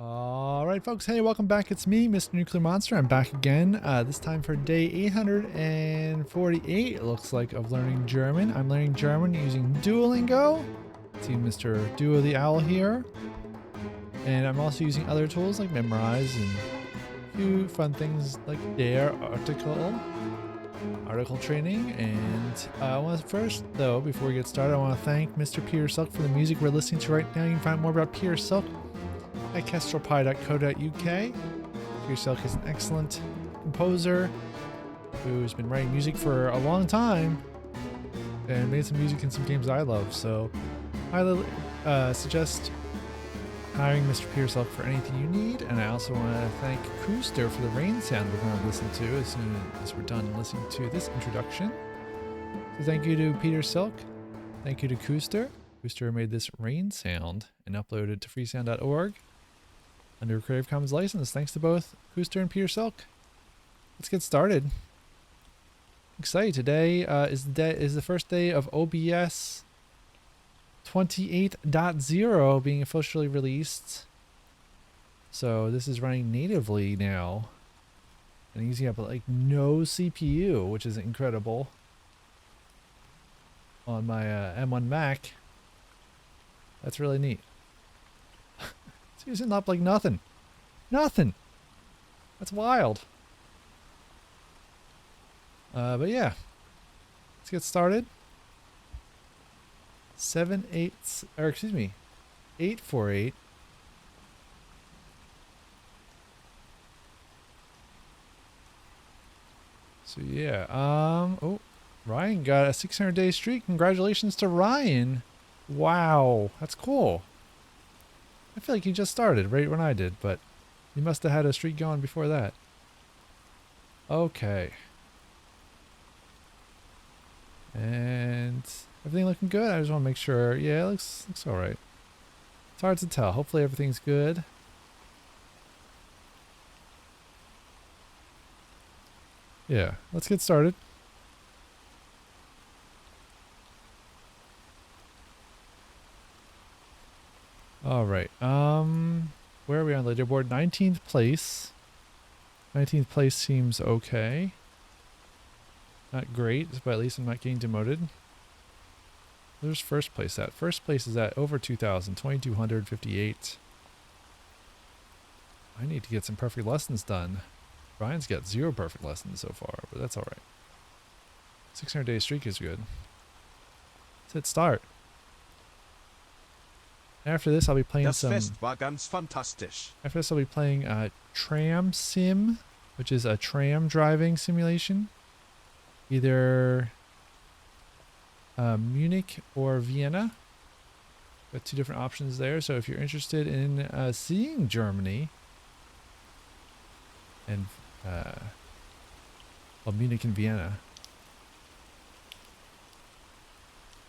Alright folks, hey, welcome back. It's me, MrNuclearMonster. I'm back again, this time for day 848, it looks like, of learning German. I'm learning German using Duolingo. See Mr. Duo the Owl here. And I'm also using other tools like Memrise and a few fun things like their article training. And I want to first, though, before we get started, I want to thank Mr. Peter Silk for the music we're listening to right now. You can find more about Peter Silk at kestrelpie.co.uk. Peter Silk is an excellent composer who's been writing music for a long time and made some music in some games I love. So I highly suggest hiring Mr. Peter Silk for anything you need. And I also want to thank Kyster for the rain sound we're going to listen to as soon as we're done listening to this introduction. So thank you to Peter Silk. Thank you to Kyster. Kyster made this rain sound and uploaded it to freesound.org. under a Creative Commons license. Thanks to both Kyster and Peter Silk. Let's get started. Excited. Today is the first day of OBS 28.0 being officially released. So this is running natively now and using up like no CPU, which is incredible on my M1 Mac. That's really neat. It's using up like nothing. Nothing. That's wild. But yeah. Let's get started. 848. So yeah. Oh, Ryan got a 600-day streak. Congratulations to Ryan. Wow, that's cool. I feel like he just started right when I did, but he must have had a streak going before that. Okay. And everything looking good? I just want to make sure. Yeah, it looks alright. It's hard to tell. Hopefully everything's good. Yeah, let's get started. All right. Where are we on the leaderboard? 19th place. 19th place seems okay. Not great, but at least I'm not getting demoted. Where's first place at? First place is at over 2,000, 2,258. I need to get some perfect lessons done. Brian's got 0 perfect lessons so far, but that's all right. 600-day streak is good. Let's hit start. After this, I'll be playing Das Fest war ganz fantastisch. After this, I'll be playing Tram Sim, which is a tram driving simulation. Either Munich or Vienna. Got 2 different options there. So if you're interested in seeing Germany and well, Munich and Vienna,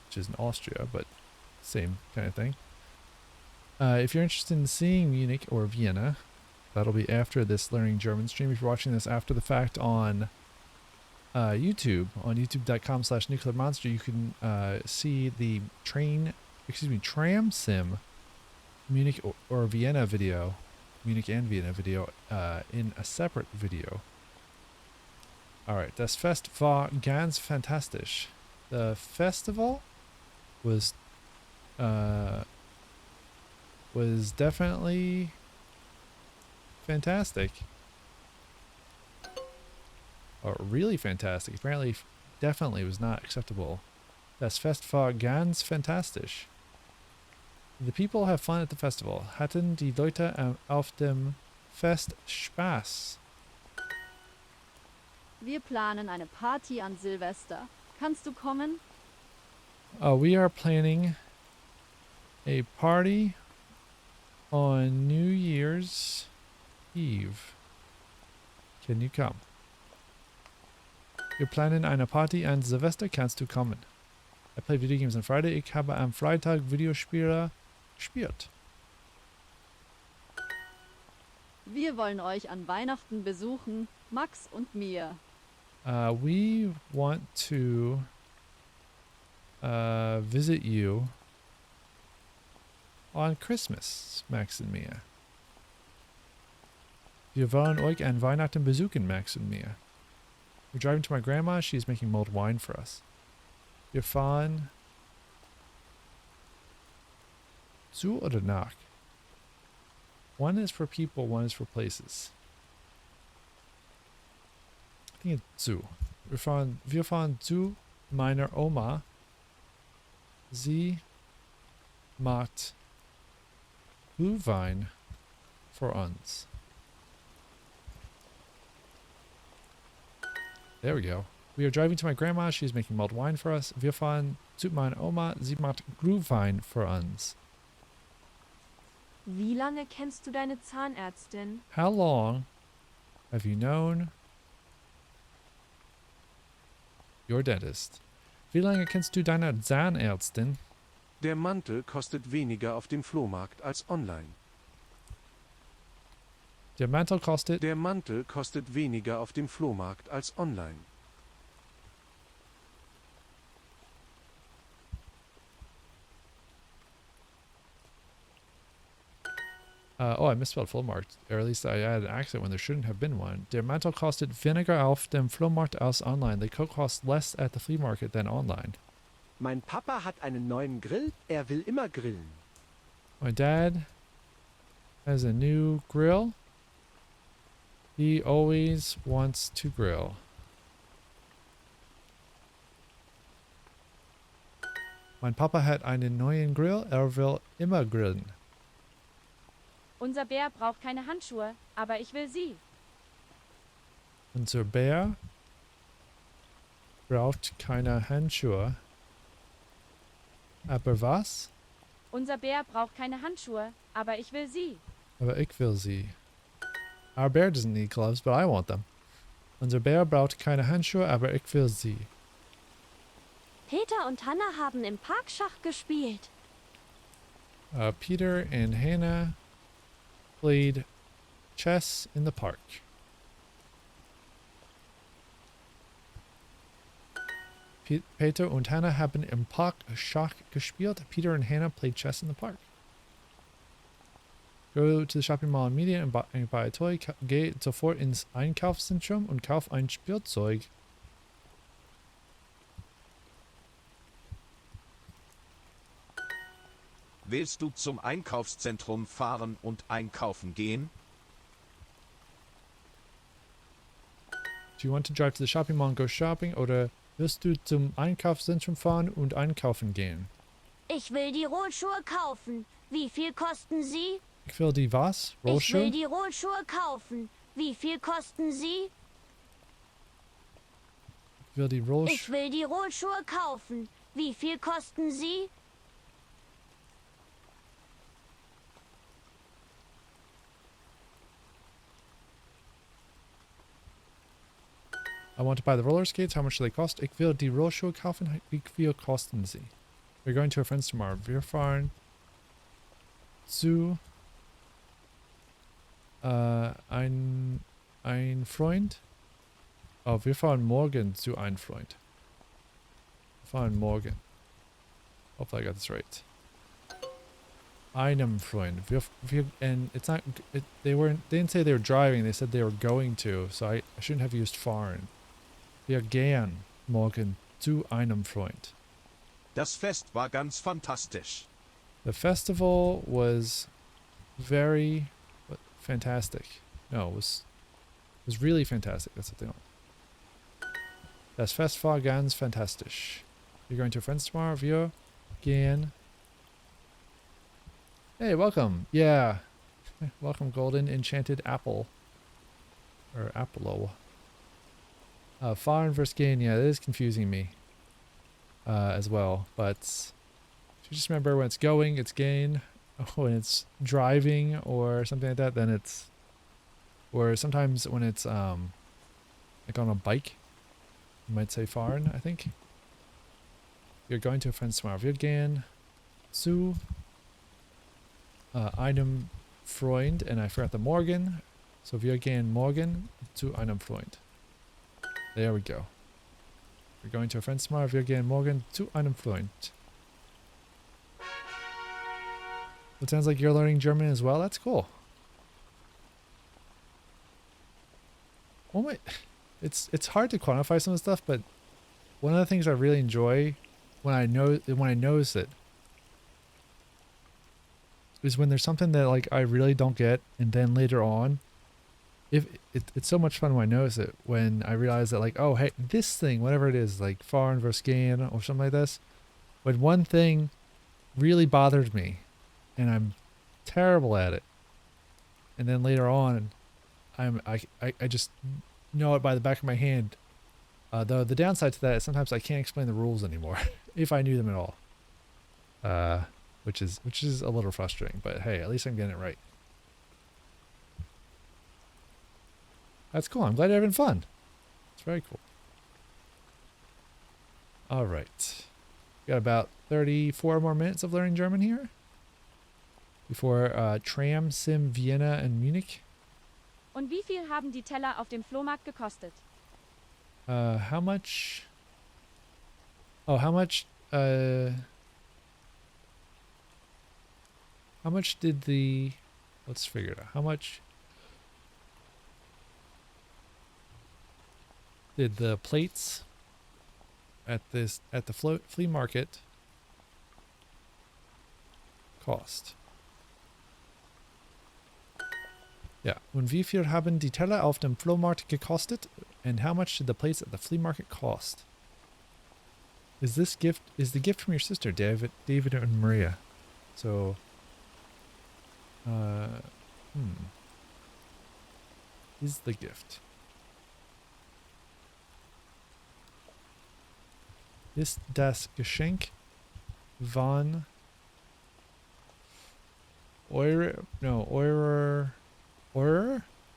which is in Austria, but same kind of thing. If you're interested in seeing Munich or Vienna, that'll be after this Learning German stream. If you're watching this after the fact on YouTube, on youtube.com/nuclearmonster, you can see the tram sim Munich or Vienna video, Munich and Vienna video, in a separate video. Alright, das Fest war ganz fantastisch. The festival was definitely fantastic. Or really fantastic. Apparently, definitely was not acceptable. Das Fest war ganz fantastisch. The people have fun at the festival. Hatten die Leute auf dem Fest Spaß? Wir planen eine Party an Silvester. Kannst du kommen? We are planning a party on New Year's Eve. Can you come? Wir planen eine Party an Silvester. Kannst du kommen? I play video games on Friday. Ich habe am Freitag Videospiele gespielt. Wir wollen euch an Weihnachten besuchen, Max und mir. We want to visit you on Christmas, Max and Mia. Wir wollen euch an Weihnachten besuchen, Max und mir. We're driving to my grandma. She's making mulled wine for us. Wir fahren zu oder nach? One is for people, one is for places. I think it's zu. Wir fahren zu meiner Oma. Sie macht Glühwein for uns. There we go. We are driving to my grandma. She's making mulled wine for us. Wir fahren zu meiner Oma. Sie macht Glühwein for uns. Wie lange kennst du deine Zahnärztin? How long have you known your dentist? Wie lange kennst du deine Zahnärztin? Der Mantel kostet weniger auf dem Flohmarkt als online. Der Mantel kostet. Der Mantel kostet weniger auf dem Flohmarkt als online. Oh, I misspelled Flohmarkt. Or at least I added an accent when there shouldn't have been one. Der Mantel kostet weniger auf dem Flohmarkt als online. They cost less at the flea market than online. Mein Papa hat einen neuen Grill. Er will immer grillen. My dad has a new grill. He always wants to grill. Mein Papa hat einen neuen Grill. Er will immer grillen. Unser Bär braucht keine Handschuhe, aber ich will sie. Unser Bär braucht keine Handschuhe. Aber was? Unser Bär braucht keine Handschuhe, aber ich will sie. Aber ich will sie. Our bear doesn't need gloves, but I want them. Unser Bär braucht keine Handschuhe, aber ich will sie. Peter und Hannah haben im Park Schach gespielt. Peter and Hannah played chess in the park. Peter und Hannah haben im Park Schach gespielt. Peter and Hannah played chess in the park. Go to the shopping mall immediately and buy a toy. Geh sofort ins Einkaufszentrum und kauf ein Spielzeug. Willst du zum Einkaufszentrum fahren und einkaufen gehen? Do you want to drive to the shopping mall and go shopping? Oder willst du zum Einkaufszentrum fahren und einkaufen gehen? Ich will die Rollschuhe kaufen. Wie viel kosten sie? Ich will die was? Ich will Rollschuhe? die Rollschuhe kaufen. Wie viel kosten sie? Ich will die Ich Rollschuhe. will die Rollschuhe kaufen. Wie viel kosten sie? I want to buy the roller skates. How much do they cost? Ich will die Rollschuhe kaufen. Wie viel kosten sie? We're going to a friend's tomorrow. Wir fahren zu ein Freund. Oh, wir fahren morgen zu ein Freund. Wir fahren morgen. Hopefully I got this right. Einem Freund. And it's not. They didn't say they were driving. They said they were going to. So I shouldn't have used fahren. Wir gehen morgen zu einem Freund. Das Fest war ganz fantastisch. The festival was very fantastic. No, it was really fantastic. That's what they want. Das Fest war ganz fantastisch. You're going to a friend's tomorrow? Wir gehen. Hey, welcome. Yeah. Welcome, Golden Enchanted Apple. Or Apollo. Fahren versus gain. Yeah, that is confusing me. As well. But just remember when it's going, it's gain. When it's driving or something like that, then it's. Or sometimes when it's like on a bike, you might say fahren, I think. You're going to a friend's tomorrow. Wir gehen zu einem Freund, and I forgot the morgen. So wir gehen morgen zu einem Freund. There we go. We're going to a friend's tomorrow. Wir gehen morgen zu einem Freund. It sounds like you're learning German as well. That's cool. one way, it's hard to quantify some of the stuff, but one of the things I really enjoy when I notice it is when there's something that like I really don't get, and then later on, it's so much fun when I notice it, when I realize that like, oh hey, this thing, whatever it is, like foreign versus gain or something like this, when one thing really bothered me and I'm terrible at it, and then later on I just know it by the back of my hand. Though the downside to that is sometimes I can't explain the rules anymore if I knew them at all. Which is a little frustrating, but hey, at least I'm getting it right. That's cool. I'm glad you're having fun. It's very cool. All right. Got about 34 more minutes of learning German here before Tram, Sim, Vienna, and Munich. Und wie viel haben die Teller auf dem Flohmarkt gekostet? How much? Oh, how much did the, let's figure it out. How much did the plates at the flea market cost? Yeah. Und wie viel haben die Teller auf dem Flohmarkt gekostet? And how much did the plates at the flea market cost? Is the gift from your sister, David and Maria? So, is the gift. Ist das Geschenk von eurer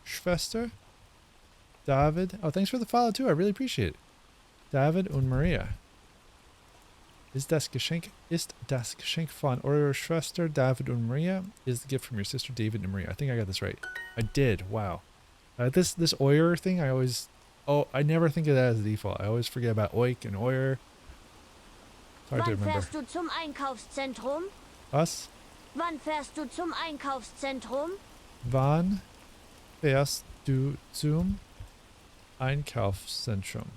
Schwester? David. Oh, thanks for the follow too. I really appreciate it. David und Maria. Ist das Geschenk von eurer Schwester David und Maria? Is the gift from your sister David and Maria? I think I got this right. I did. Wow. This euer thing, I never think of that as the default. I always forget about oik and euer. It's hard to Wann remember. fährst du zum Einkaufszentrum? Was? Wann fährst du zum Einkaufszentrum? Wann fährst du zum Einkaufszentrum?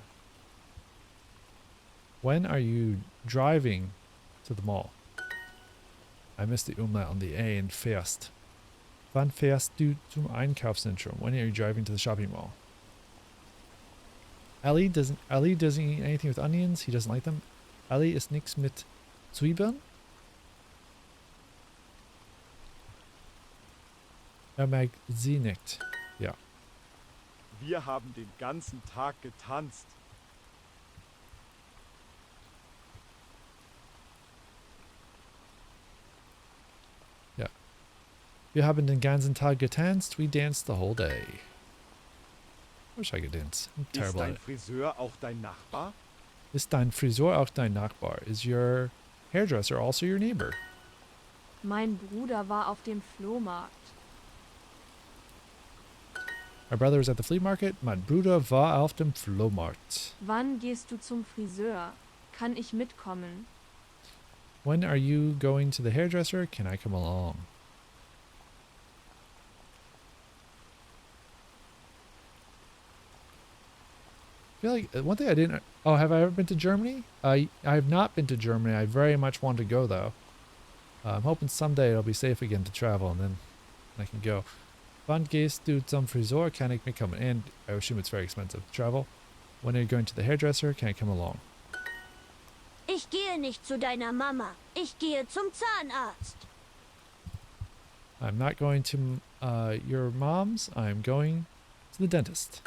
When are you driving to the mall? I missed the umlaut on the A and fährst. Wann fährst du zum Einkaufszentrum? When are you driving to the shopping mall? Ali doesn't eat anything with onions. He doesn't like them. Ali isst nichts mit Zwiebeln. Mag sie nicht. Ja. Wir haben den ganzen Tag getanzt. Ja. Wir haben den ganzen Tag getanzt. We danced the whole day. Wish I could dance. I'm Ist terrible at dein it. Friseur auch dein Nachbar? Ist dein Friseur auch dein Nachbar? Is your hairdresser also your neighbor? Mein Bruder war auf dem Flohmarkt. My brother was at the flea market. Mein Bruder war auf dem Flohmarkt. Wann gehst du zum Friseur? Kann ich mitkommen? When are you going to the hairdresser? Can I come along? I feel like one thing I didn't. Oh, have I ever been to Germany? I have not been to Germany. I very much want to go though. I'm hoping someday it'll be safe again to travel, and then I can go. Wann gehst du zum Friseur? Kann ich mitkommen? And I assume it's very expensive to travel. When are you going to the hairdresser? Can I come along? Ich gehe nicht zu deiner Mama. Ich gehe zum Zahnarzt. I'm not going to your mom's. I'm going to the dentist.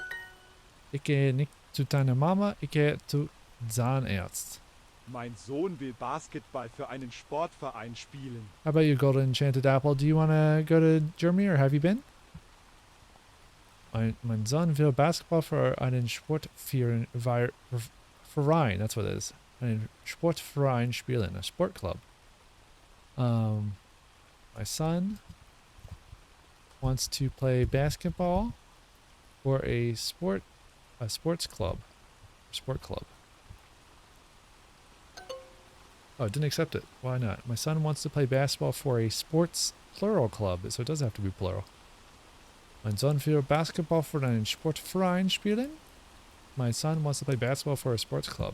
Ich gehe nicht zu deiner Mama. Ich gehe zu Zahnarzt. Mein Sohn will Basketball für einen Sportverein spielen. How about you, Golden Enchanted Apple? Do you want to go to Germany, or have you been? Mein Sohn will Basketball für einen Sportverein. That's what it is. Einen Sportverein spielen, a sport club. My son wants to play basketball for a sports club. Sport club. Oh, it didn't accept it. Why not? My son wants to play basketball for a sports plural club, so it does have to be plural. Mein Sohn will Basketball für einen Sportverein spielen. My son wants to play basketball for a sports club.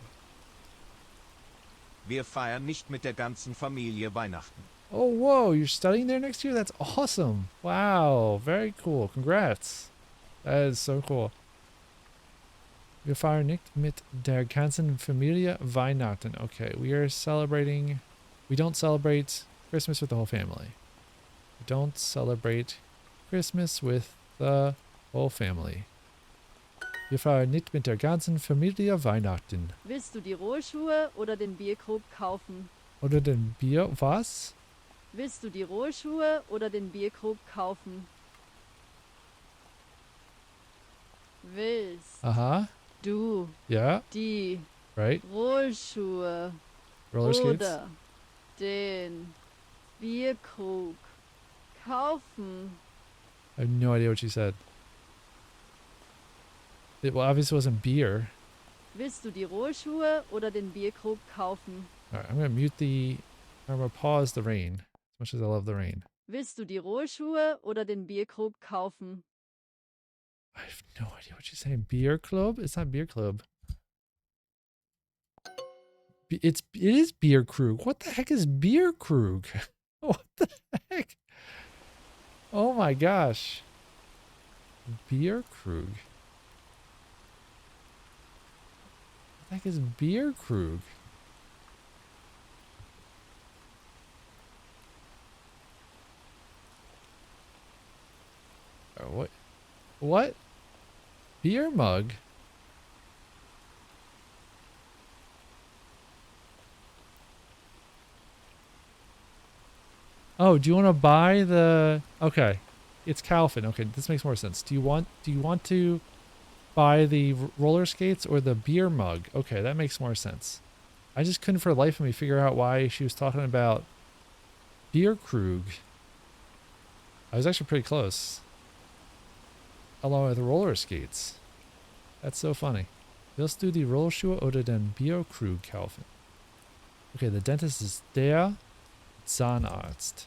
Wir feiern nicht mit der ganzen Familie Weihnachten. Oh, whoa, you're studying there next year? That's awesome. Wow, very cool. Congrats. That is so cool. Wir feiern nicht mit der ganzen Familie Weihnachten. Okay, we don't celebrate Christmas with the whole family. We don't celebrate Christmas with the whole family. Wir feiern nicht mit der ganzen Familie Weihnachten. Willst du die Rollschuhe oder den Bierkrug kaufen? Oder den Bier, was? Willst du die Rollschuhe oder den Bierkrug kaufen? Willst Aha, du yeah, die right. Rollschuhe Roller skates. oder den Bierkrug kaufen? I have no idea what you said. It well, obviously wasn't beer. Willst du die Rollschuhe oder den Bierkrug kaufen? Alright, I'm gonna pause the rain. As much as I love the rain. Willst du die Rollschuhe oder den Bierkrug kaufen? I have no idea what you're saying. Beer club? It's not beer club. It is beer krug. What the heck is beer krug? What the heck? Oh my gosh. Beer krug. What the heck is beer krug? What? What? Beer mug? Oh, do you want to buy the... Okay. It's Calvin. Okay, this makes more sense. Do you want to buy the roller skates or the beer mug? Okay, that makes more sense. I just couldn't for the life of me figure out why she was talking about beer krug. I was actually pretty close. Along with roller skates. That's so funny. Willst du die Rollschuhe oder den Bierkrug kaufen? Okay, the dentist is der Zahnarzt.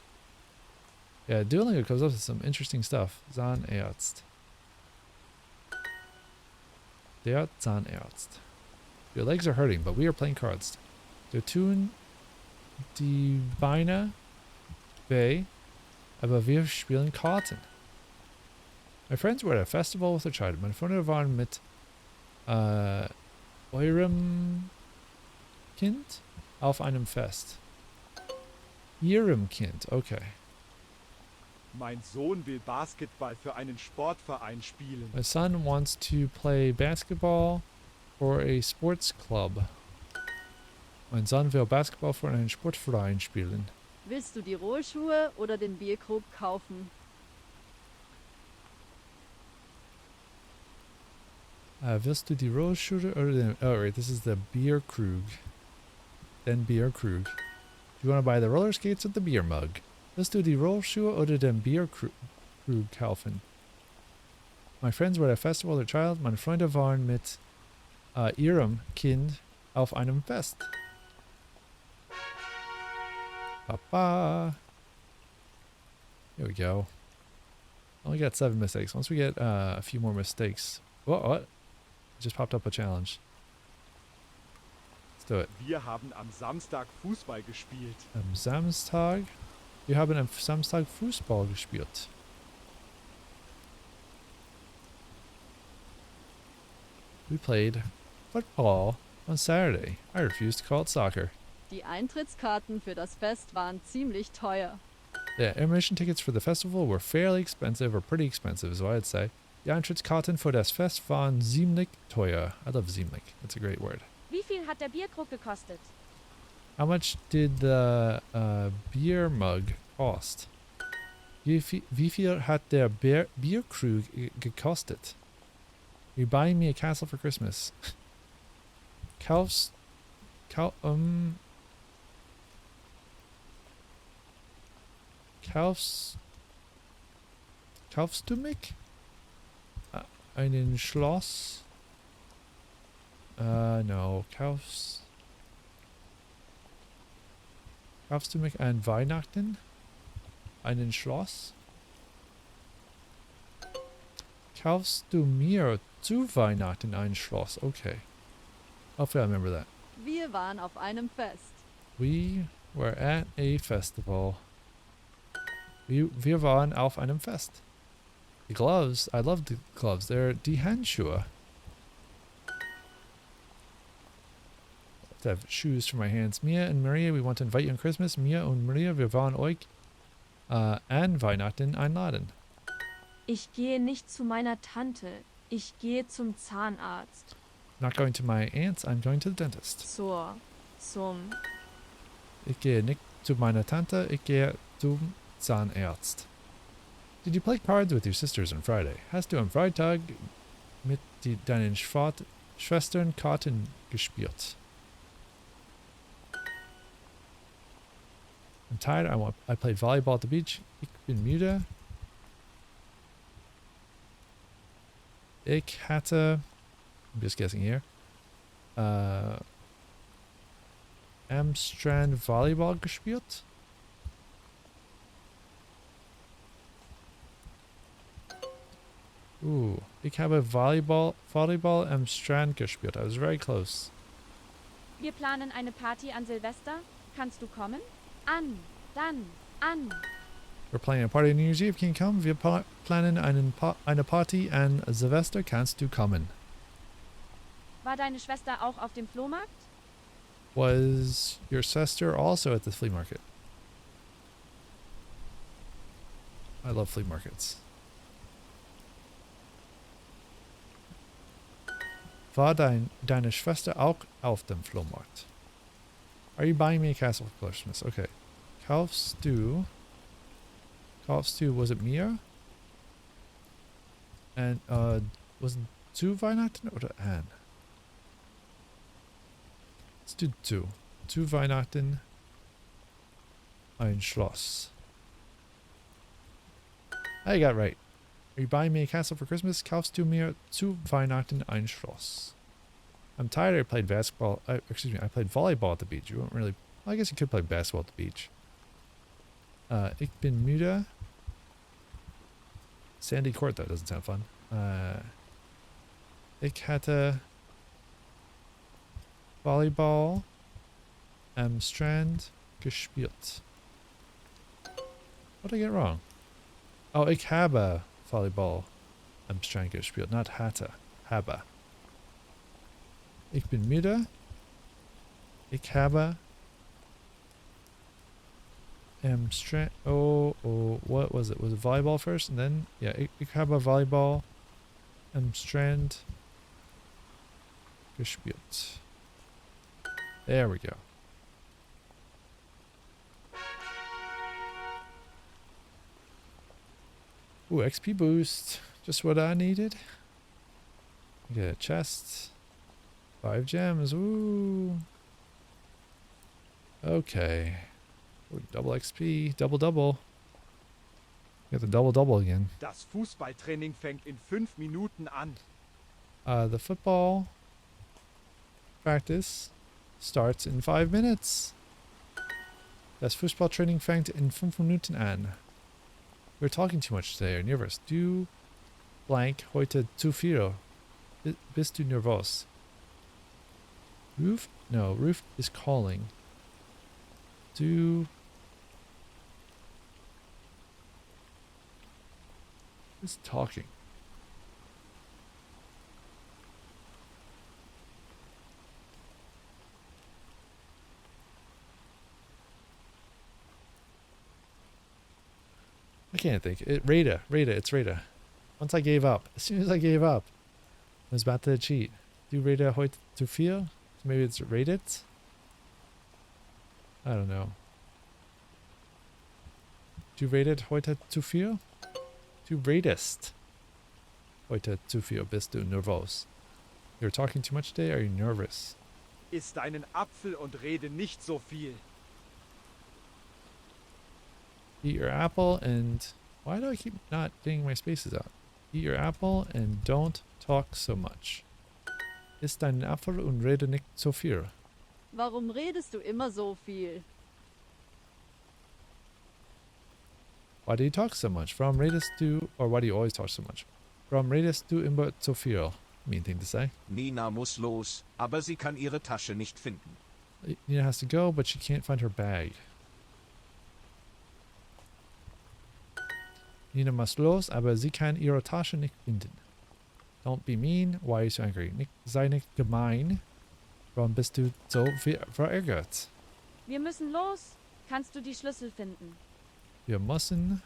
Yeah, Duolingo comes up with some interesting stuff. Zahnarzt. Der Zahnarzt. Your legs are hurting, but we are playing cards. Wir tun die Beine weh, aber wir spielen Karten. My friends were at a festival with a child. Meine Freunde waren mit eurem Kind auf einem Fest. Ihrem Kind, okay. Mein Sohn will Basketball für einen Sportverein spielen. My son wants to play basketball for a sports club. Mein Sohn will Basketball für einen Sportverein spielen. Willst du die Rollschuhe oder den Bierkrug kaufen? Willst du die Rollschuhe oder den... Oh, right, this is the Bierkrug. Den Bierkrug. Do you want to buy the roller skates or the beer mug? Willst du die Rollschuhe oder den Bierkrug kaufen? My friends were at a festival with a child. Meine Freunde waren mit ihrem Kind auf einem Fest. Papa. Here we go. Only got 7 mistakes. Once we get a few more mistakes... What? Just popped up a challenge. Let's do it. Wir haben am Samstag Fußball gespielt. Am Samstag? Wir haben am Samstag Fußball gespielt. We played football on Saturday. I refuse to call it soccer. Die Eintrittskarten für das Fest waren ziemlich teuer. The admission tickets for the festival were fairly expensive, or pretty expensive is what I'd say. Die Eintrittskarten für das Fest waren ziemlich teuer. I love ziemlich. That's a great word. Wie viel hat der Bierkrug gekostet? How much did the beer mug cost? Wie viel hat der Bierkrug gekostet? You're buying me a castle for Christmas. Kaufst du mich einen Schloss? No. Kaufst du mich Weihnachten? Einen Schloss? Kaufst du mir zu Weihnachten ein Schloss? Okay. Hopefully I remember that. Wir waren auf einem Fest. We were at a festival. Wir waren auf einem Fest. The gloves. I love the gloves. They're die Handschuhe. I have shoes for my hands. Mia and Maria, we want to invite you on Christmas. Mia und Maria, wir wollen euch an Weihnachten einladen. Ich gehe nicht zu meiner Tante. Ich gehe zum Zahnarzt. Not going to my aunt's, I'm going to the dentist. Zum. Ich gehe nicht zu meiner Tante, ich gehe zum Zahnarzt. Did you play cards with your sisters on Friday? Hast du am Freitag mit deinen Schwestern Karten gespielt? I'm tired. I played volleyball at the beach. Ich bin müde. Ich hatte, I'm just guessing here, am Strand Volleyball gespielt. Ich habe Volleyball am Strand gespielt. I was very close. Wir planen eine Party an Silvester. Kannst du kommen? An. We're playing a party on New Year's Eve. Can you come? Wir planen eine Party an Silvester. Kannst du kommen? War deine Schwester auch auf dem Flohmarkt? Was your sister also at the flea market? I love flea markets. War deine Schwester auch auf dem Flohmarkt? Are you buying me a castle for Christmas? Okay. Kaufst du, was it Mia? And, was it zu Weihnachten oder an? Let's do zu. Zu Weihnachten ein Schloss. I got it right. Are you buying me a castle for Christmas? Kaufst du mir zu Weihnachten ein Schloss? I'm tired. I played basketball. I played volleyball at the beach. You won't really. Well, I guess you could play basketball at the beach. Ich bin müde. Sandy Court, that doesn't sound fun. Ich hatte Volleyball am Strand gespielt. What did I get wrong? Oh, ich habe Volleyball am Strand gespielt, not hatte. Habe. Ich bin müde. Ich habe am Strand. Oh, what was it? Was it volleyball first and then? Yeah, ich habe Volleyball am Strand gespielt. There we go. Ooh, XP boost. Just what I needed. Get a chest. 5 gems. Ooh. Okay. Ooh, double XP. Double. Get the double again. Das Fußballtraining fängt in 5 Minuten an. The football practice starts in 5 minutes. Das Fußballtraining fängt in 5 Minuten an. We're talking too much today. Are nervous. Du blank heute zu viel. Bist du nervös? Roof? No, Roof is calling. Du is talking. I can't think. Rada, it's Rada. Once I gave up. As soon as I gave up, I was about to cheat. Du Rada heute zu viel? So maybe it's rated? I don't know. Du rated heute zu viel? Du ratest heute zu viel. Bist du nervös? You're talking too much today? Are you nervous? Iss deinen Apfel und rede nicht so viel. Eat your apple and... Why do I keep not getting my spaces out? Eat your apple and don't talk so much. Iss deinen Apfel und rede nicht so viel. Warum redest du immer so viel? Why do you talk so much? From redest du... Or why do you always talk so much? Warum redest du immer so viel? Mean thing to say. Nina muss los, aber sie kann ihre Tasche nicht finden. Nina has to go, but she can't find her bag. Nina muss los, aber sie kann ihre Tasche nicht finden. Don't be mean. Why are you so angry? Sei nicht gemein. Warum bist du so verärgert? Wir müssen los. Kannst du die Schlüssel finden? Wir müssen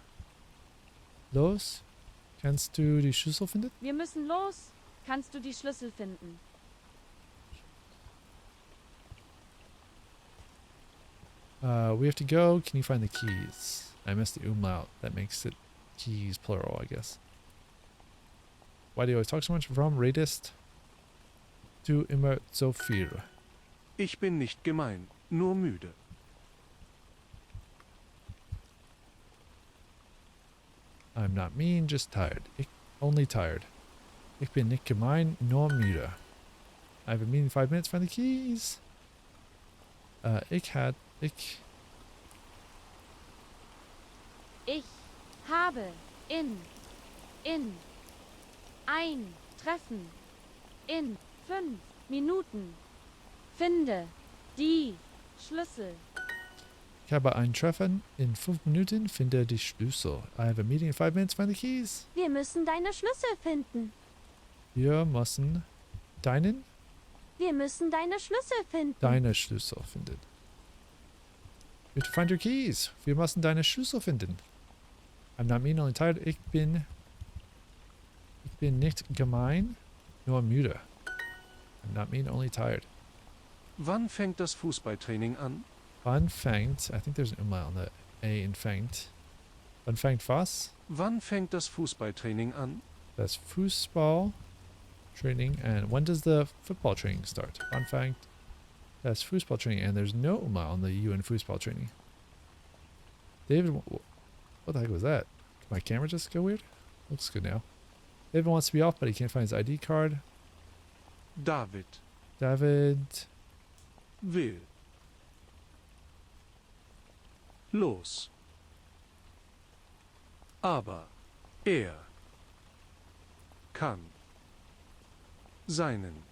los. Kannst du die Schlüssel finden? Wir müssen los. Kannst du die Schlüssel finden? We have to go. Can you find the keys? I missed the umlaut. That makes it keys plural, I guess. Why do you always talk so much? Warum redest du immer so viel? Ich bin nicht gemein, nur müde. I'm not mean, just tired. Only tired. Ich bin nicht gemein, nur müde. I have a meeting in 5 minutes. Find the keys. Ich habe in ein Treffen in 5 Minuten. Finde die Schlüssel. Ich habe ein Treffen in 5 Minuten. Finde die Schlüssel. I have a meeting in 5 minutes. Find the keys. Wir müssen deine Schlüssel finden. Wir müssen deinen Wir müssen deine Schlüssel finden. deine Schlüssel finden. You have to find your keys. Wir müssen deine Schlüssel finden. I'm not mean, only tired. Ich bin nicht gemein, nur müde. I'm not mean, only tired. Wann fängt das Fußballtraining an? Wann fängt, I think there's an umlaut on the A in fängt. Wann fängt was? Wann fängt das Fußballtraining an? That's Fußball training. And when does the football training start? Wann fängt that's Fußball training. And there's no umlaut on the U in Fußball training. David, what the heck was that? Did my camera just go weird? Looks good now. David wants to be off, but he can't find his ID card. David will los. Aber kann seinen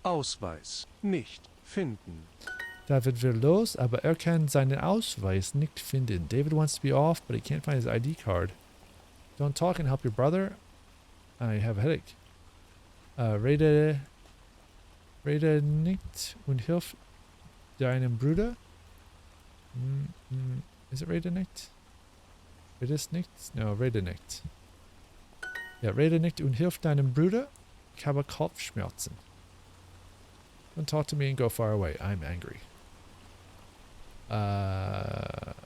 Ausweis nicht finden. David will los, aber kann seinen Ausweis nicht finden. David wants to be off, but he can't find his ID card. Don't talk and help your brother. I have a headache. Rede nicht und hilf deinem Bruder. Is it rede nicht? Redest nicht? No, rede nicht. Ja, rede nicht und hilf deinem Bruder. Ich habe Kopfschmerzen. Don't talk to me and go far away. I'm angry. Where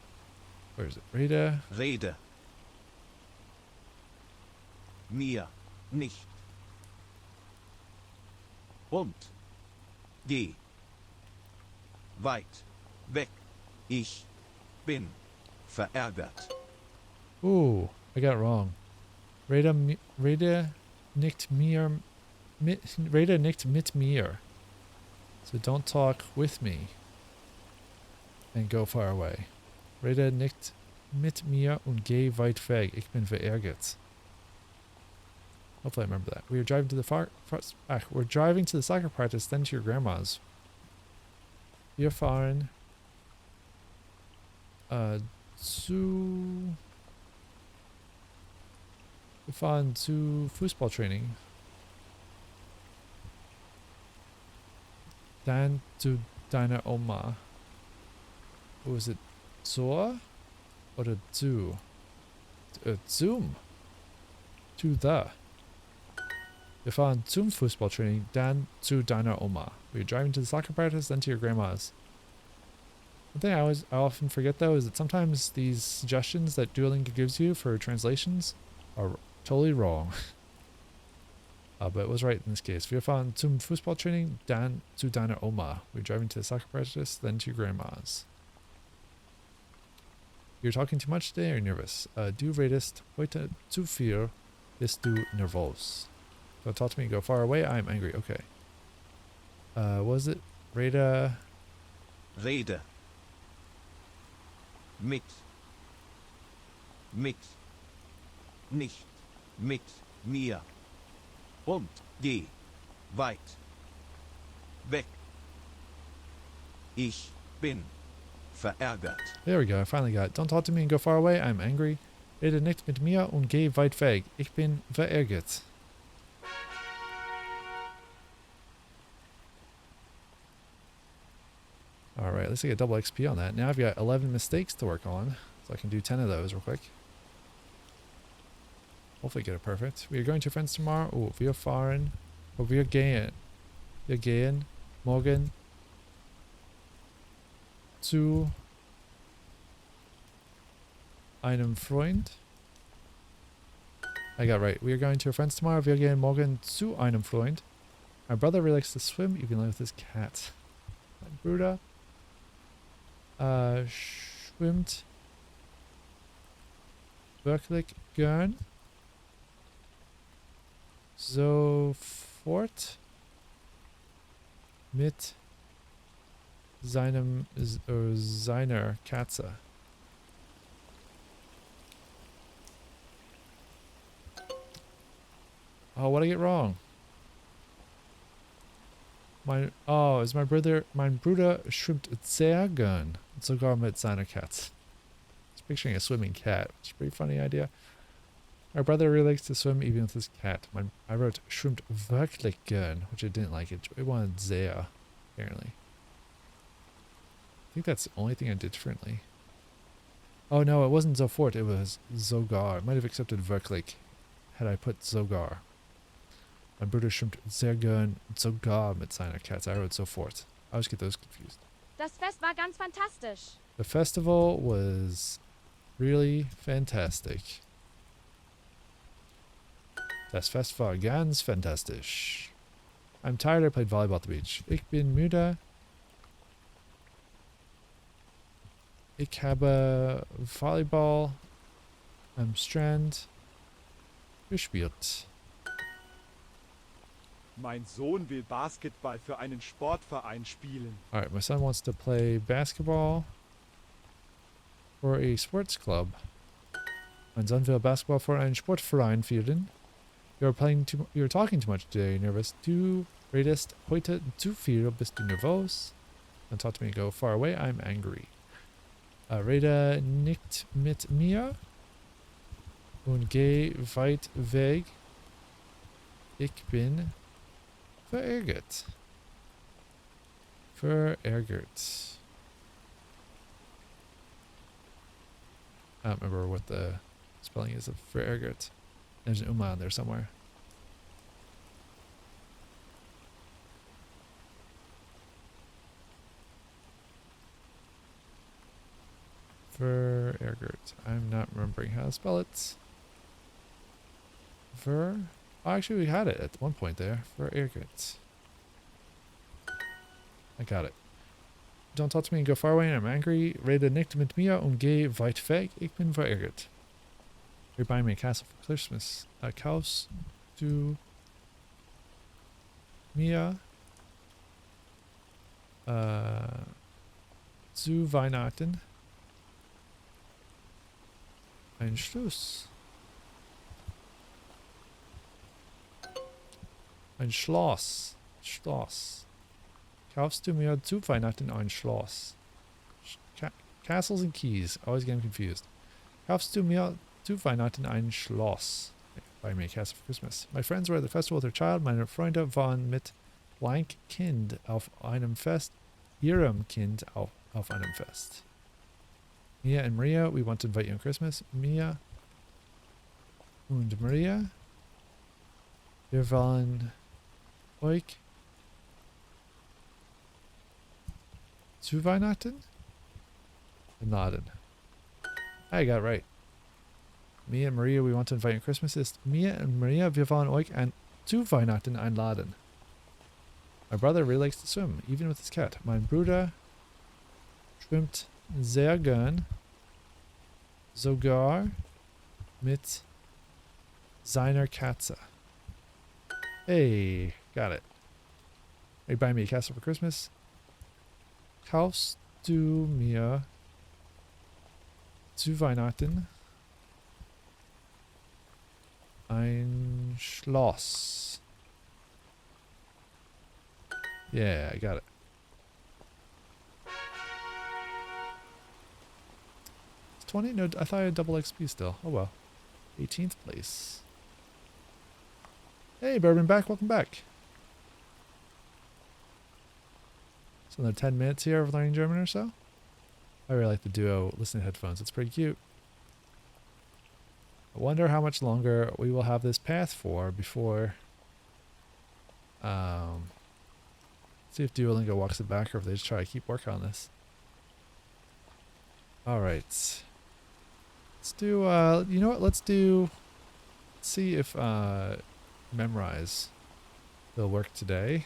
is it? Rede. Rede. Mir nicht. Und. Geh. Weit. Weg. Ich bin verärgert. Ooh, I got it wrong. Rede nicht mit mir. So don't talk with me. And go far away. Rede nicht mit mir und geh weit weg. Ich bin verärgert. Hopefully I remember that. We're driving to the we're driving to the soccer practice, then to your grandma's. Wir fahren zu Fußballtraining. Dann zu deiner Oma. Wo ist es? Zur? Oder zu? Zum. To the. Wir fahren zum Fußballtraining, dann zu deiner Oma. We're driving to the soccer practice, then to your grandma's. One thing I often forget though is that sometimes these suggestions that Duolingo gives you for translations are totally wrong. But it was right in this case. Wir fahren zum Fußballtraining, dann zu deiner Oma. We're driving to the soccer practice, then to your grandma's. You're talking too much today or nervous? Du redest heute zu viel. Bist du nervös? Don't talk to me. Go far away. I'm angry. Okay. Was it Rede? Rede. Mit. Nicht. Mit mir. Und geh weit weg. Ich bin verärgert. There we go. I finally got it. Don't talk to me and go far away. I'm angry. Rede nicht mit mir und geh weit weg. Ich bin verärgert. Alright, at least I get double XP on that. Now I've got 11 mistakes to work on. So I can do 10 of those real quick. Hopefully get it perfect. We are going to friends tomorrow. Oh, wir fahren. Oh, wir gehen. Wir gehen morgen zu einem Freund. I got right. We are going to our friends tomorrow. Wir gehen morgen zu einem Freund. My brother really likes to swim, even with his cat. My Bruder schwimmt wirklich gern. Sofort mit seiner Katze. Oh, what did I get wrong? Mein Bruder schwimmt sehr gern. Sogar mit seiner Katze. It's picturing a swimming cat, which is a pretty funny idea. My brother really likes to swim even with his cat. I wrote schwimmt wirklich gern, which I didn't like. It wanted sehr, apparently. I think that's the only thing I did differently. Oh no, it wasn't sofort, it was sogar. I might have accepted wirklich had I put sogar. Mein Bruder schwimmt sehr gern sogar mit seiner Katze. I wrote sofort. I always get those confused. Das Fest war ganz fantastisch. The festival was really fantastic. Das Fest war ganz fantastisch. I'm tired, I played volleyball at the beach. Ich bin müde. Ich habe Volleyball am Strand gespielt. Mein Sohn will Basketball für einen Sportverein spielen. Alright, my son wants to play basketball for a sports club. Mein Sohn will Basketball für einen Sportverein spielen. You're talking too much today. Nervous. Du redest heute zu viel. Bist du nervös? Don't talk to me. Go far away. I'm angry. Rede nicht mit mir und geh weit weg. Ich bin verärgert. Verärgert. I don't remember what the spelling is of verärgert. There's an umlaut there somewhere. Verärgert. I'm not remembering how to spell it. Oh, actually, we had it at one point there. Verärgert. I got it. Don't talk to me and go far away. I'm angry. Rede nicht mit mir und geh weit weg. Ich bin verärgert. You're buying me a castle for Christmas. Kaufst du mir zu Weihnachten ein Schloss? Ein Schloss. Schloss. Kaufst du mir zu Weihnachten ein Schloss? Castles and keys. Always getting confused. Kaufst du mir zu Weihnachten ein Schloss? Buy me a castle for Christmas. My friends were at the festival with their child. Meine Freunde waren mit blank Kind auf einem Fest. Ihrem Kind auf einem Fest. Mia and Maria, we want to invite you on Christmas. Mia und Maria, wir wollen euch zu Weihnachten einladen. I got it right. Mia and Maria, we want to invite you on Christmas. Ist Mia and Maria, wir wollen euch zu Weihnachten einladen. My brother really likes to swim, even with his cat. Mein Bruder schwimmt sehr gern, sogar mit seiner Katze. Hey, got it. Are you buying me a castle for Christmas? Kaufst du mir zu Weihnachten ein Schloss? Yeah, I got it. It's 20? No, I thought I had double XP still. Oh well. 18th place. Hey, Bourbon back. Welcome back. So another 10 minutes here of learning German or so. I really like the Duo listening headphones. It's pretty cute. I wonder how much longer we will have this path for before... see if Duolingo walks it back or if they just try to keep working on this. Alright. Let's do, you know what? Let's see if, Memrise will work today.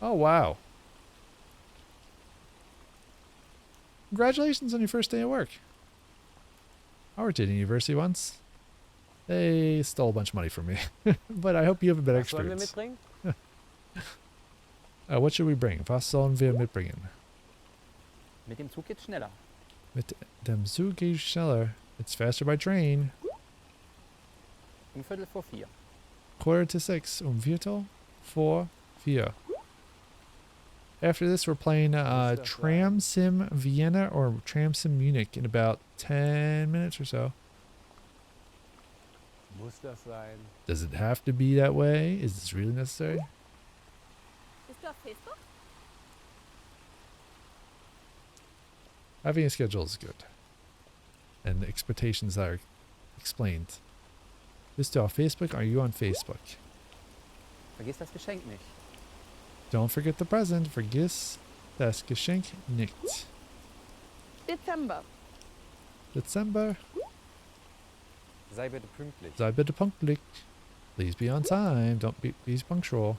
Oh, wow. Congratulations on your first day of work. I worked at university once. They stole a bunch of money from me. But I hope you have a better experience. What should we bring? Was sollen wir mitbringen? Mit dem Zug geht's schneller. Mit dem Zug geht's schneller. It's faster by train. Viertel vor 4. Quarter to 6. Viertel vor 4. After this, we're playing Tram Sim Vienna or Tram Sim Munich in about 10 minutes or so. Muss das sein? Does it have to be that way? Is this really necessary? Bist du auf Facebook? Having a schedule is good. And the expectations are explained. Bist du auf Facebook? Are you on Facebook? Vergiss das Geschenk nicht. Don't forget the present. Vergiss das Geschenk nicht. Dezember. Dezember. Sei bitte pünktlich. Sei bitte pünktlich. Please be on time. Don't be punctual.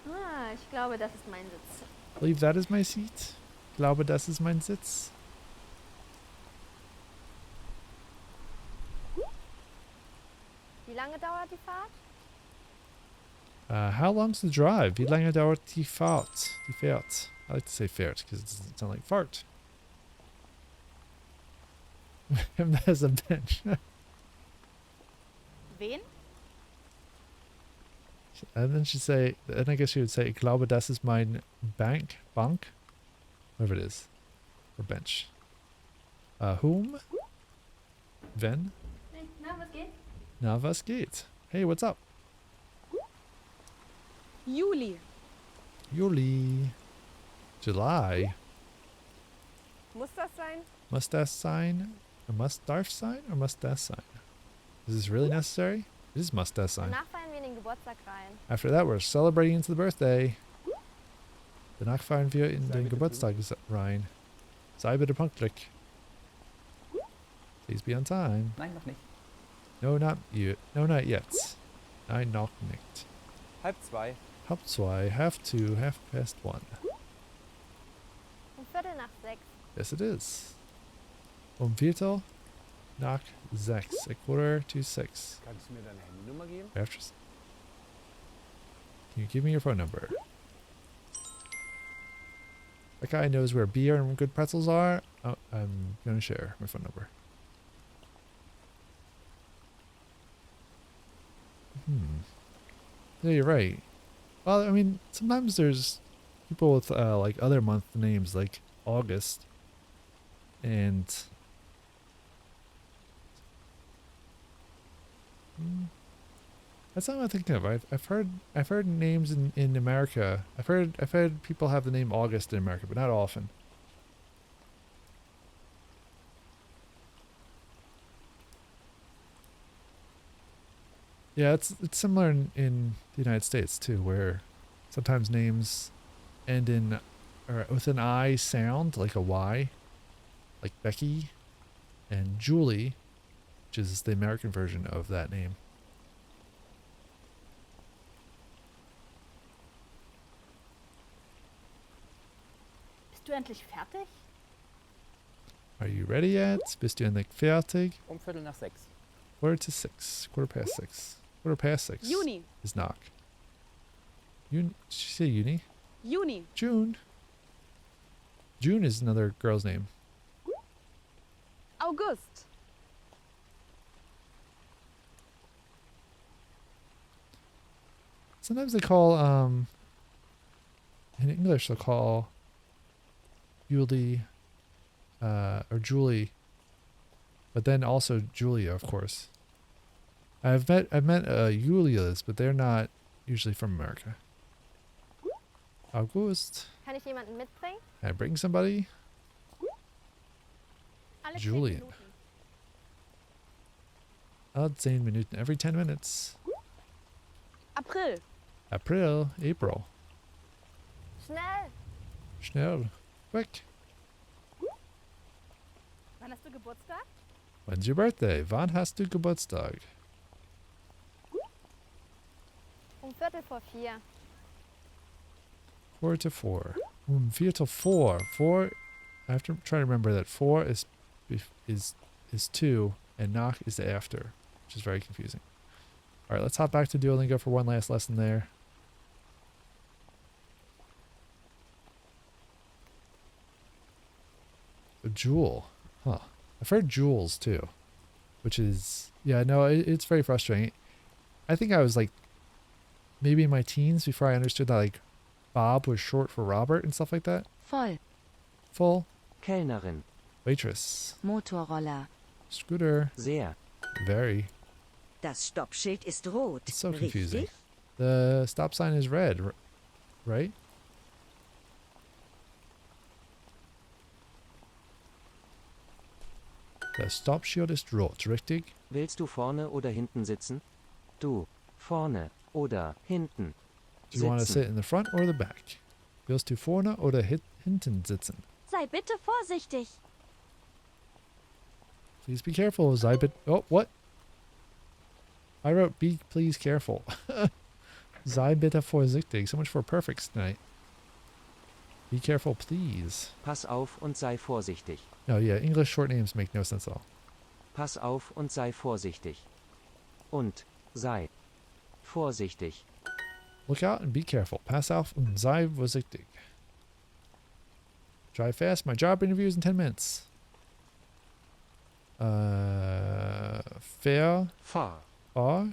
Ah, ich glaube, das ist mein Sitz. I believe that is my seat. Glaube, das ist mein Sitz. Wie lange dauert die Fahrt? How long's the drive? Wie lange dauert die Fahrt? Die Fahrt. I like to say Fahrt because it doesn't sound like fart. There's a bench. Wen? And then she'd say, and I guess she would say, ich glaube, das ist mein Bank, whatever it is, or bench. Whom? Wen? Na, was geht? Na, was geht? Hey, what's up? Juli. Juli. July. Muss das sein? Must das sein? Or must darf sein? Or must das sein? Is this really necessary? It is must das sein. Danach feiern wir in den Geburtstag rein. After that, we're celebrating into the birthday. Danach feiern wir in den Geburtstag rein. Sei bitte pünktlich. Please be on time. Nein, noch nicht. No, not you. No, not yet. Nein, noch nicht. 1:30. Halb zwei, half two, half past one. Viertel nach 6. Yes, it is. Viertel nach 6. A quarter to 6. Kannst du mir deine Handynummer geben? After. Can you give me your phone number? That guy knows where beer and good pretzels are. Oh, I'm gonna share my phone number. Yeah, you're right. Well, I mean, sometimes there's people with like other month names, like August, and that's not what I'm thinking of. I've heard names in America. I've heard people have the name August in America, but not often. Yeah, it's similar in the United States too, where sometimes names end in or with an I sound, like a Y, like Becky and Julie, which is the American version of that name. Bist du endlich fertig? Are you ready yet? Bist du endlich fertig? 5:45. Quarter to 6. Quarter past 6. Quarter past 6. Juni. Is knock. Did she say uni? Juni. June. June is another girl's name. August. Sometimes they call, in English they'll call Julie, or Julie, but then also Julia, of course. I've met Julias, but they're not usually from America. August. Kann ich jemanden mitbringen? Can I bring somebody? Alle 10 Julian. Minuten. Alle 10 Minuten, every 10 minutes. April. April. Schnell. Schnell. Quick. Wann hast du Geburtstag? When's your birthday? Wann hast du Geburtstag? Viertel vor 4. 4 to 4. 4 to 4. 4. I have to try to remember that 4 is 2 and nach is after, which is very confusing. All right, let's hop back to Duolingo for one last lesson there. A jewel. Huh. I've heard jewels too, which is, yeah, no, it's very frustrating. I think I was like maybe in my teens before I understood that like Bob was short for Robert and stuff like that. Voll. Full. Kellnerin. Waitress. Motorroller. Scooter. Sehr. Very. Das Stoppschild ist rot. It's so confusing. Richtig? The stop sign is red, right? Das Stoppschild ist rot, richtig? Willst du vorne oder hinten sitzen? Du, vorne oder hinten. Do you want to sit in the front or the back? Willst du vorne oder hinten sitzen? Sei bitte vorsichtig. Please be careful, sei bitte. Oh, what? I wrote be please careful. Sei bitte vorsichtig. So much for perfects tonight. Be careful, please. Pass auf und sei vorsichtig. Oh yeah, English short names make no sense at all. Pass auf und sei vorsichtig. Und sei vorsichtig. Look out and be careful. Pass auf und sei vorsichtig. Drive fast. My job interview is in 10 minutes. Fair. Fahr.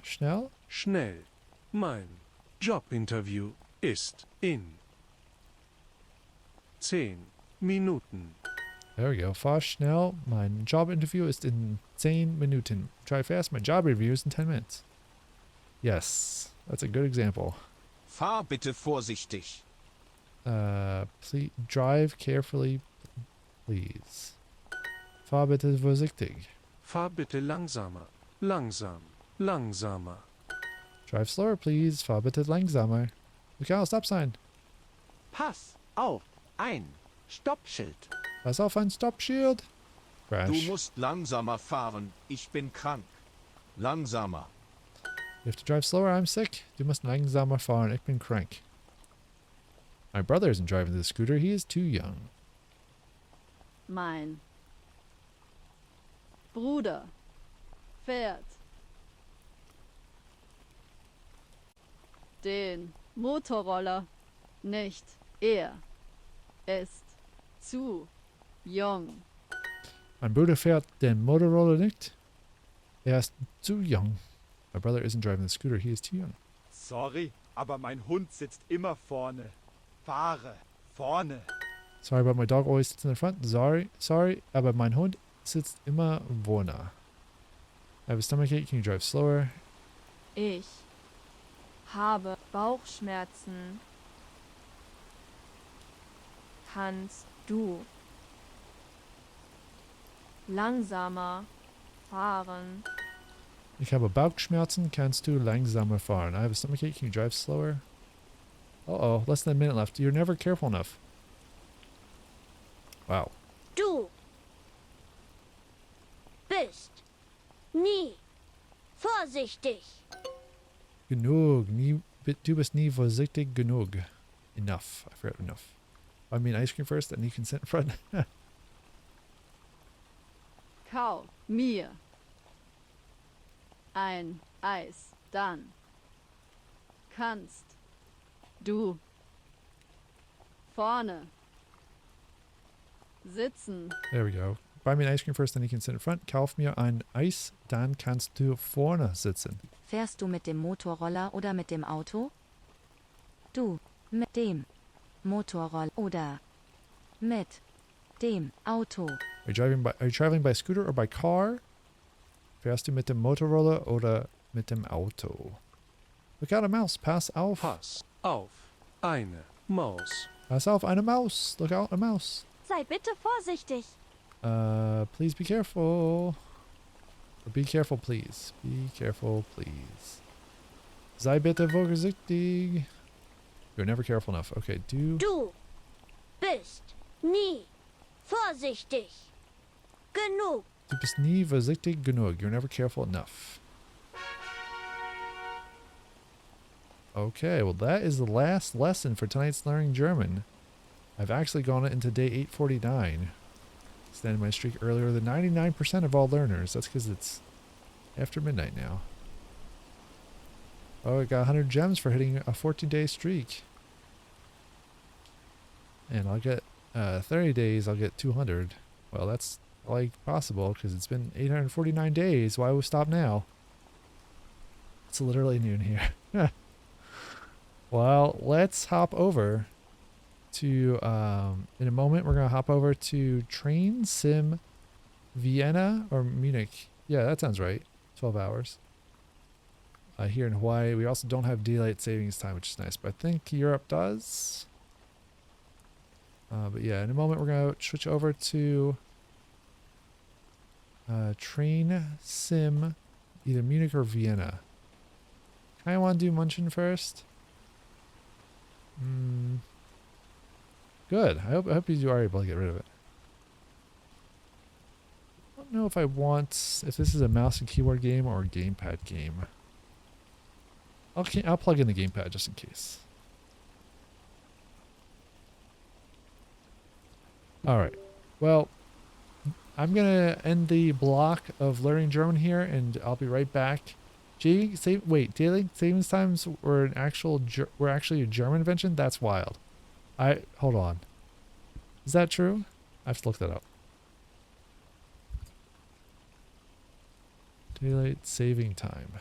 Schnell. Schnell. Mein Jobinterview ist in 10 Minuten. There we go. Fahr schnell. Mein Jobinterview ist in 10 Minuten. Drive fast. My job interview is in 10 minutes. Yes. That's a good example. Fahr bitte vorsichtig. Please drive carefully, please. Fahr bitte vorsichtig. Fahr bitte langsamer. Langsam. Langsamer. Drive slower, please. Fahr bitte langsamer. Look out, stop sign. Pass auf, ein Stoppschild. Pass auf, ein Stoppschild. Du Crash. musst langsamer fahren. Ich bin krank. Langsamer. You have to drive slower, I'm sick. Du musst langsamer fahren, ich bin krank. My brother isn't driving the scooter, he is too young. Mein Bruder fährt den Motorroller nicht. Er ist zu jung. Mein Bruder fährt den Motorroller nicht. Er ist zu young. My brother isn't driving the scooter, he is too young. Sorry, aber mein Hund sitzt immer vorne. Fahre vorne. Sorry, but my dog always sits in the front. Sorry, aber mein Hund sitzt immer vorne. I have a stomachache, can you drive slower? Ich habe Bauchschmerzen. Kannst du langsamer fahren? Ich habe Bauchschmerzen, kannst du langsamer fahren? I have a stomachache, can you drive slower? Uh-oh, less than a minute left. You're never careful enough. Wow. Du bist nie vorsichtig. Genug. Du bist nie vorsichtig genug. Enough. I forgot enough. I mean ice cream first, and you can sit in front. Kau mir ein Eis, dann kannst du vorne sitzen. There we go. Buy me an ice cream first, then you can sit in front. Kauf mir ein Eis, dann kannst du vorne sitzen. Fährst du mit dem Motorroller oder mit dem Auto? Du. Mit dem Motorroller oder mit dem Auto. Are you traveling by scooter or by car? Fährst du mit dem Motorroller oder mit dem Auto? Look out, a mouse. Pass auf. Pass auf. Eine Maus. Pass auf, eine Maus. Look out, a mouse. Sei bitte vorsichtig. Please be careful. Or be careful, please. Be careful, please. Sei bitte vorsichtig. You're never careful enough. Okay, Du bist nie vorsichtig genug. Du bist nie vorsichtig genug. You're never careful enough. Okay, well that is the last lesson for tonight's Learning German. I've actually gone into day 849. Extended my streak earlier than 99% of all learners. That's because it's after midnight now. Oh, I got 100 gems for hitting a 14-day streak. And I'll get 30 days, I'll get 200. Well, that's like possible because it's been 849 days. Why would we stop now? It's literally noon here. Well, let's hop over to, in a moment, we're going to hop over to Train Sim Vienna or Munich. Yeah, that sounds right. 12 hours. Here in Hawaii, we also don't have daylight savings time, which is nice, but I think Europe does. But yeah, in a moment, we're going to switch over to Train Sim, either Munich or Vienna. I want to do Munchen first. Good. I hope you are able to get rid of it. I don't know if if this is a mouse and keyboard game or a gamepad game. I'll plug in the gamepad just in case. Alright. Well, I'm gonna end the block of learning German here and I'll be right back. Wait, daily savings times were actually a German invention? That's wild. Hold on. Is that true? I have to look that up. Daylight saving time.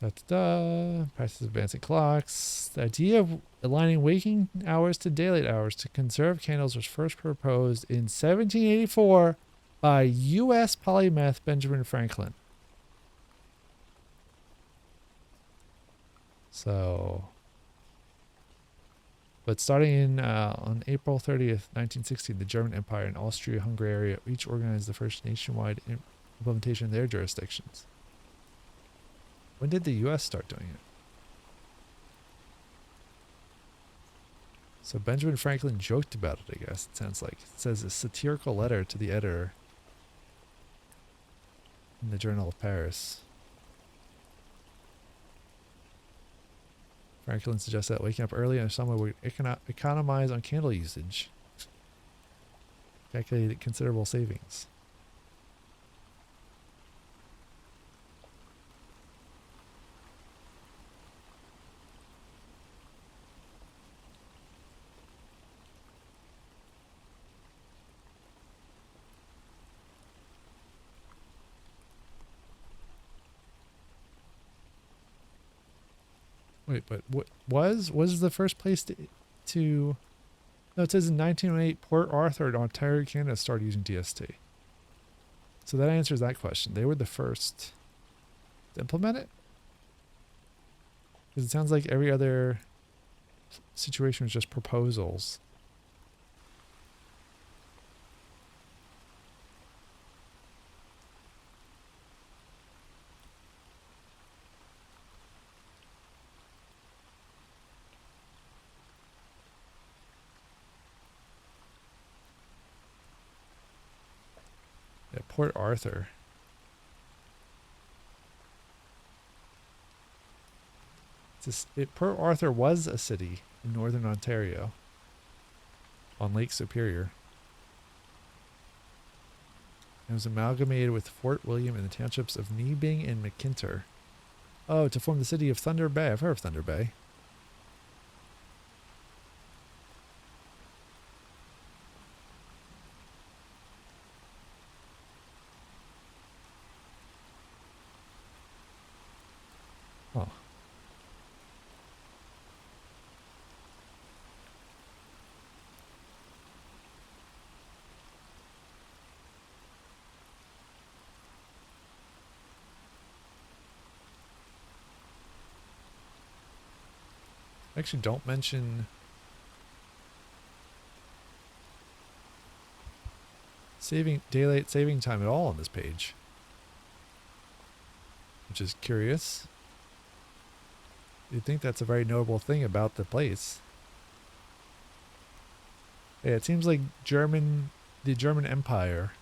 Practice advancing clocks. The idea of aligning waking hours to daylight hours to conserve candles was first proposed in 1784 by U.S. polymath Benjamin Franklin. So, but starting on April 30th, 1916, the German Empire and Austria-Hungary each organized the first nationwide implementation in their jurisdictions. When did the U.S. start doing it? So Benjamin Franklin joked about it, I guess, it sounds like. It says a satirical letter to the editor in the Journal of Paris. Franklin suggests that waking up early in the summer would economize on candle usage. Calculated considerable savings. Wait, but what was the first place to no, it says in 1908 Port Arthur, Ontario, Canada started using DST. So that answers that question. They were the first to implement it? Because it sounds like every other situation was just proposals. Port Arthur. Port Arthur was a city in northern Ontario on Lake Superior. It was amalgamated with Fort William in the townships of Nebing and McIntyre. Oh, to form the city of Thunder Bay. I've heard of Thunder Bay. Huh. Actually, don't mention daylight saving time at all on this page, which is curious. You'd think that's a very notable thing about the place. Yeah, it seems like the German Empire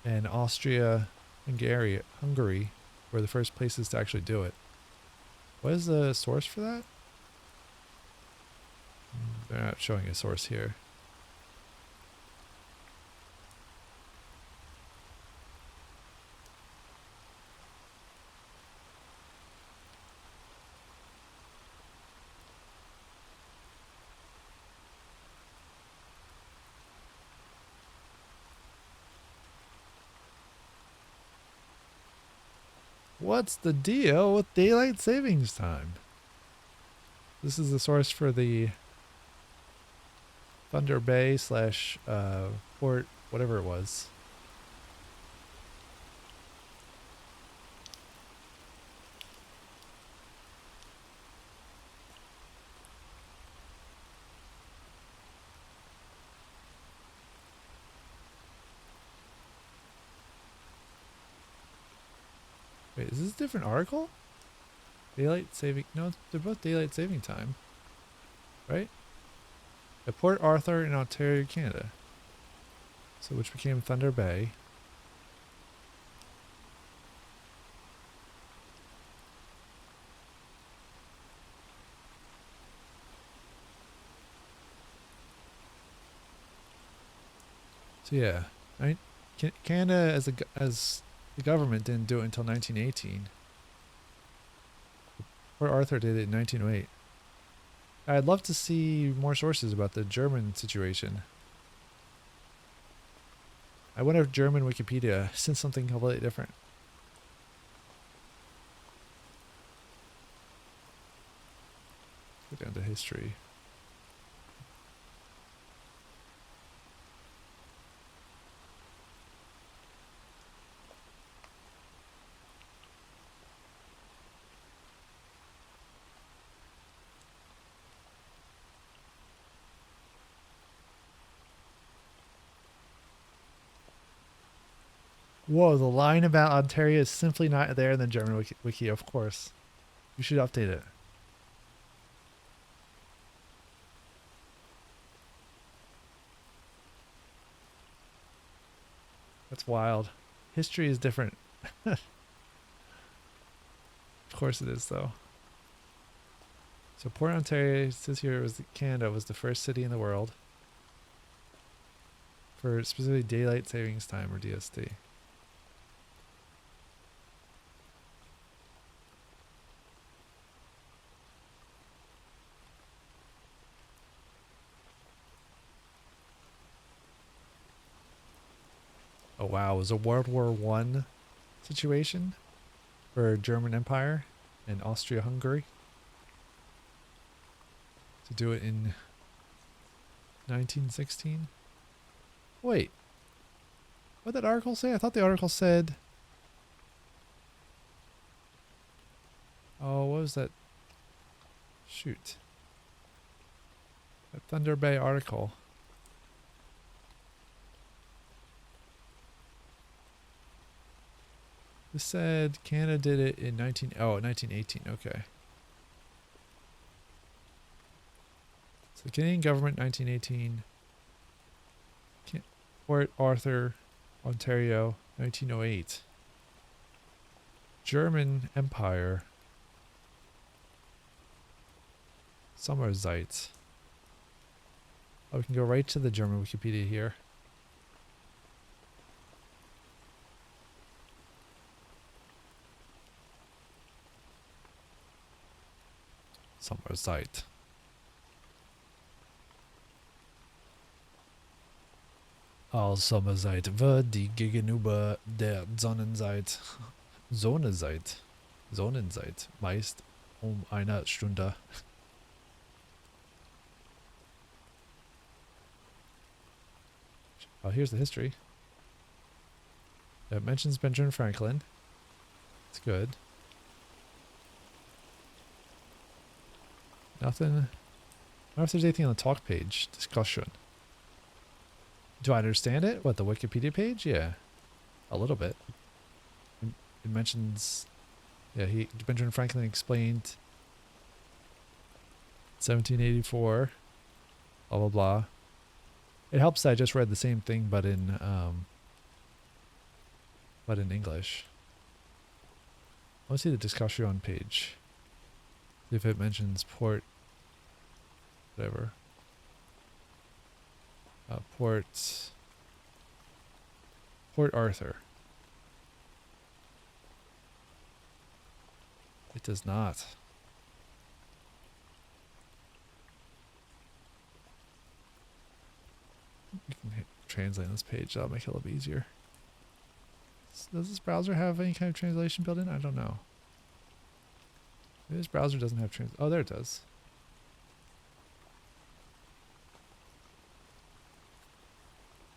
and Hungary were the first places to actually do it. What is the source for that? They're not showing a source here. What's the deal with daylight savings time? This is the source for the Thunder Bay / port, whatever it was. Wait, is this a different article? Daylight saving? No, they're both daylight saving time. Right? At Port Arthur in Ontario, Canada. So which became Thunder Bay. So yeah, Canada as the government didn't do it until 1918. Port Arthur did it in 1908. I'd love to see more sources about the German situation. I wonder if German Wikipedia says something completely different. Go down to history. Whoa, the line about Ontario is simply not there in the German wiki, of course. You should update it. That's wild. History is different. Of course it is, though. So Port Ontario, it says here, Canada was the first city in the world for specifically daylight savings time, or DST. Oh wow, it was a World War I situation for German Empire and Austria-Hungary to do it in 1916. Wait, what did that article say? I thought the article said... Oh, what was that? Shoot. That Thunder Bay article. This said Canada did it in 1918, okay. So the Canadian government, 1918. Port Arthur, Ontario, 1908. German Empire. Sommerzeit. Oh, we can go right to the German Wikipedia here. Sommerzeit. Als Sommerzeit wird die gegenüber der Sonnenzeit Sonnenzeit Sonnenzeit, meist einer Stunde. Oh, here's the history. It mentions Benjamin Franklin. It's good. Nothing. I don't know if there's anything on the talk page. Discussion. Do I understand it? What, the Wikipedia page? Yeah. A little bit. It mentions... Yeah, Benjamin Franklin explained 1784. Blah, blah, blah. It helps that I just read the same thing, but in English. Let's see the discussion page. See if it mentions Port... Whatever. Port Arthur. It does not. You can hit translate on this page. That'll make it a little bit easier. Does this browser have any kind of translation built in? I don't know. Maybe this browser doesn't have Oh, there it does.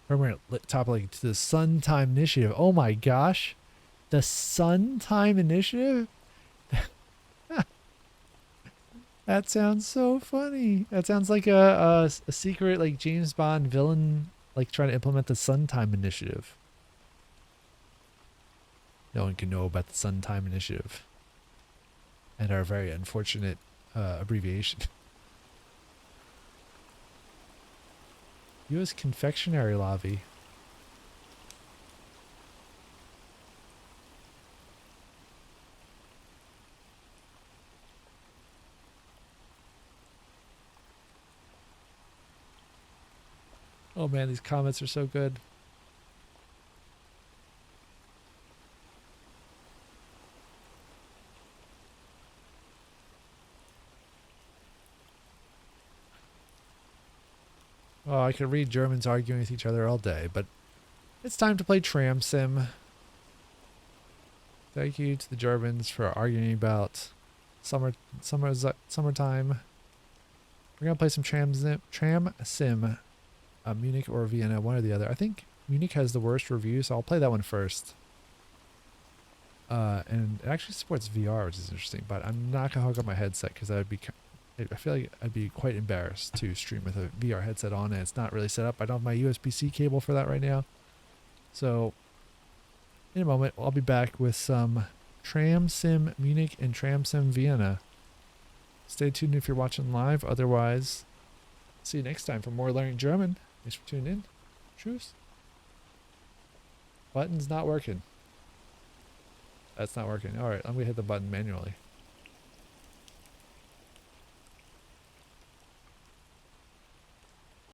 Permanent top link to the Sun Time Initiative. Oh my gosh. The Sun Time Initiative? That sounds so funny. That sounds like a secret like James Bond villain like trying to implement the Sun Time Initiative. No one can know about the Sun Time Initiative. And our very unfortunate abbreviation. U.S. confectionery lobby. Oh man, these comments are so good. Oh, I could read Germans arguing with each other all day, but it's time to play Tram Sim. Thank you to the Germans for arguing about summertime. We're gonna play some Tram Sim, Munich or Vienna, one or the other. I think Munich has the worst review, so I'll play that one first. And it actually supports VR, which is interesting, but I'm not gonna hook up my headset because that would be. I feel like I'd be quite embarrassed to stream with a VR headset on, and it's not really set up. I don't have my USB-C cable for that right now. So, in a moment, I'll be back with some Tram Sim Munich and Tram Sim Vienna. Stay tuned if you're watching live. Otherwise, see you next time for more Learning German. Thanks for tuning in. Tschüss. Button's not working. That's not working. Alright, I'm going to hit the button manually.